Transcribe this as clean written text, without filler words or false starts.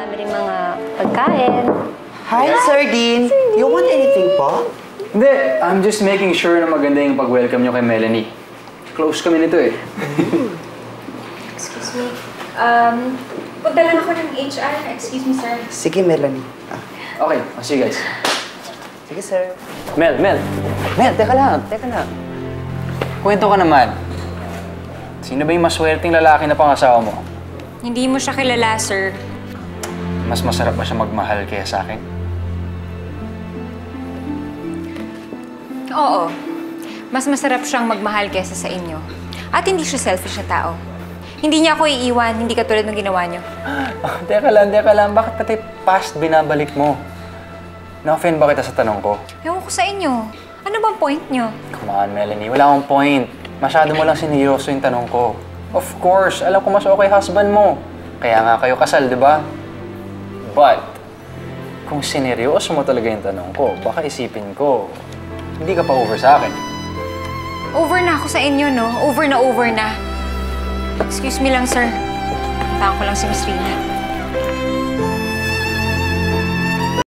Marami rin mga pagkain. Hi, Sardine! You want anything po? Hindi, I'm just making sure na maganda yung pag-welcome nyo kay Melanie. Close kami nito eh. Excuse me. Punta lang ako ng HR. Excuse me, sir. Sige, Melanie. Okay, see you guys. Sige, sir. Mel, teka lang. Kwento ka naman. Sino ba yung maswerteng lalaki na pangasawa mo? Hindi mo siya kilala, sir. Mas masarap ba siya magmahal kaya sa akin? Oo. Mas masarap siyang magmahal kesa sa inyo. At hindi siya selfish na tao. Hindi niya ako iiwan, hindi katulad ng ginawa niyo. Oh, teka lang. Bakit pati past binabalik mo? Na-offend ba kita sa tanong ko? Ewan ko sa inyo. Ano bang point niyo? Come on, Melanie. Wala akong point. Masyado mo lang sineryoso yung tanong ko. Of course, alam ko mas okay husband mo. Kaya nga kayo kasal, di ba? But, kung sineryoso mo talaga yung tanong ko, baka isipin ko, hindi ka pa over sa akin. Over na ako sa inyo, no? Over na. Excuse me lang, sir. Tawag ko lang si Miss Rina.